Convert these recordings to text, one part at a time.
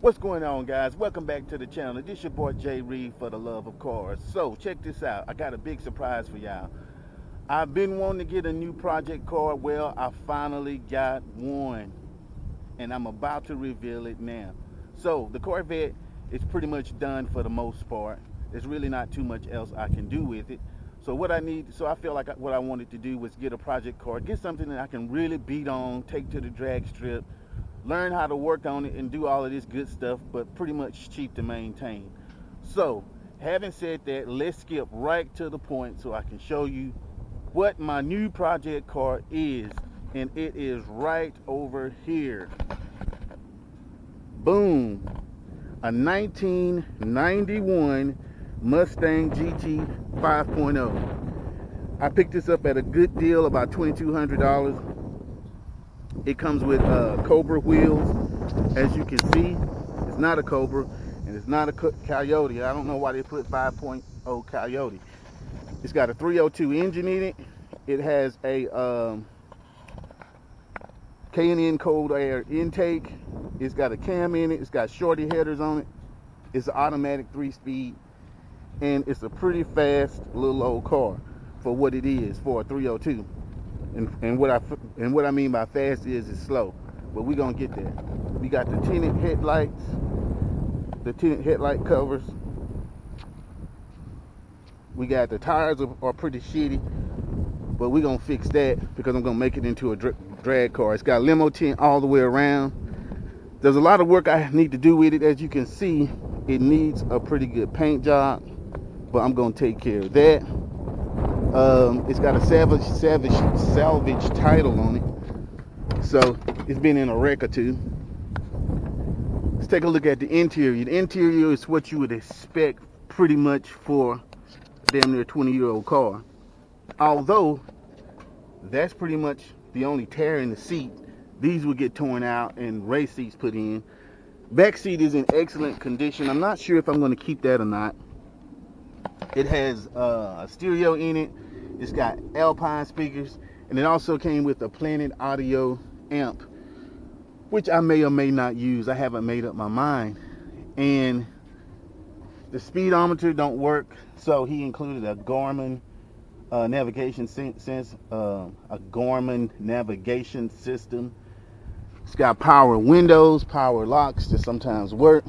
What's going on, guys? Welcome back to the channel. This your boy Jay Reed for the love of cars. So check this out. I got a big surprise for y'all. I've been wanting to get a new project car. Well, I finally got one, and I'm about to reveal it now. So the Corvette is pretty much done for the most part. There's really not too much else I can do with it. So I feel like what I wanted to do was get a project car, get something that I can really beat on, take to the drag strip, learn how to work on it and do all of this good stuff, but pretty much cheap to maintain. So having said that, let's skip right to the point so I can show you what my new project car is, and it is right over here. Boom, a 1991 Mustang GT 5.0. I picked this up at a good deal, about $2,200. It comes with Cobra wheels. As you can see, it's not a Cobra and it's not a Coyote. I don't know why they put 5.0 Coyote. It's got a 302 engine in it. It has a K&N cold air intake. It's got a cam in it. It's got shorty headers on it. It's an automatic 3-speed, and it's a pretty fast little old car for what it is for a 302. And what I mean by fast is it's slow, but we're gonna get there. We got the tinted headlights, the tinted headlight covers. We got the tires are pretty shitty, but we're gonna fix that because I'm gonna make it into a drag car. It's got limo tint all the way around. There's a lot of work I need to do with it. As you can see, it needs a pretty good paint job, but I'm gonna take care of that. It's got a salvage title on it, so it's been in a wreck or two. Let's take a look at the interior. The interior is what you would expect pretty much for a damn near 20-year-old car, although that's pretty much the only tear in the seat. These will get torn out and race seats put in. Back seat is in excellent condition. I'm not sure if I'm going to keep that or not. It has a stereo in it. It's got Alpine speakers, and it also came with a Planet Audio amp, which I may or may not use. I haven't made up my mind. And the speedometer don't work, so he included a Garmin navigation navigation system. It's got power windows, power locks that sometimes work.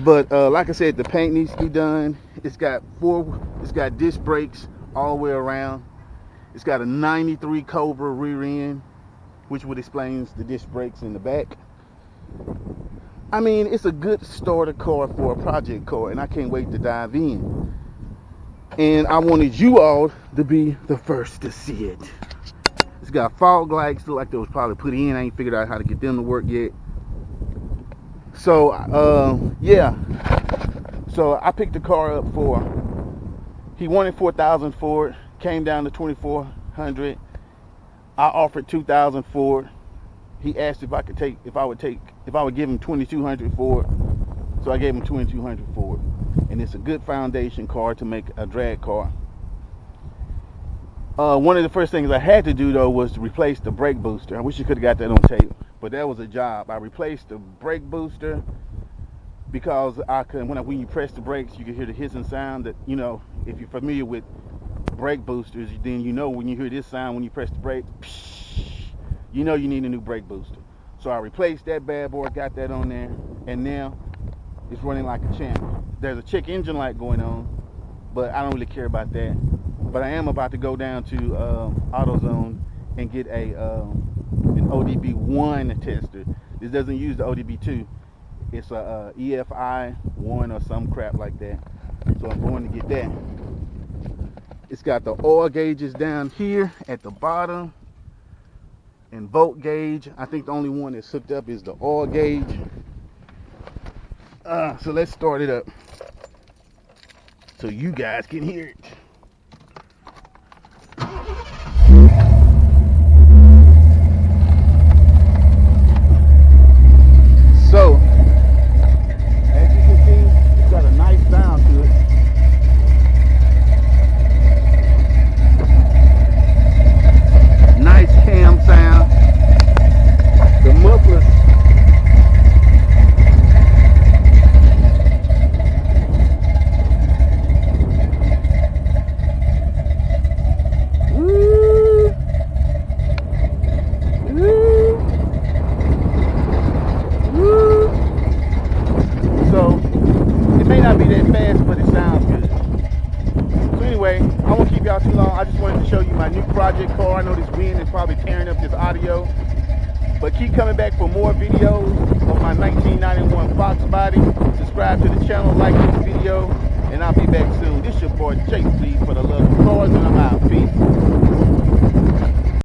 But like I said, the paint needs to be done. It's got disc brakes all the way around. It's got a 93 Cobra rear end, which would explain the disc brakes in the back. I mean, it's a good starter car for a project car, and I can't wait to dive in. And I wanted you all to be the first to see it. It's got fog lights, look like they was probably put in. I ain't figured out how to get them to work yet. So yeah, so I picked the car up for, he wanted $4,000 for it, came down to $2,400. I offered $2,000 for it. He asked if I would give him $2,200 for it. So I gave him $2,200 for it. And it's a good foundation car to make a drag car. One of the first things I had to do though was to replace the brake booster. I wish you could have got that on tape, but that was a job. I replaced the brake booster because when you press the brakes, you can hear the hissing sound that, you know, if you're familiar with brake boosters, then you know when you hear this sound when you press the brake, you know you need a new brake booster. So I replaced that bad boy, got that on there, and now it's running like a champ. There's a check engine light going on, but I don't really care about that. But I am about to go down to AutoZone and get an ODB1 tester. This doesn't use the ODB2. It's a EFI1 or some crap like that. So I'm going to get that. It's got the oil gauges down here at the bottom and volt gauge. I think the only one that's hooked up is the oil gauge. So let's start it up so you guys can hear it. So, as you can see, it's got a nice sound to it. project car. I know this wind is probably tearing up this audio. But keep coming back for more videos of my 1991 Fox Body. Subscribe to the channel, like this video, and I'll be back soon. This your boy Chase, please, for the love of cars, and I'm out. Peace.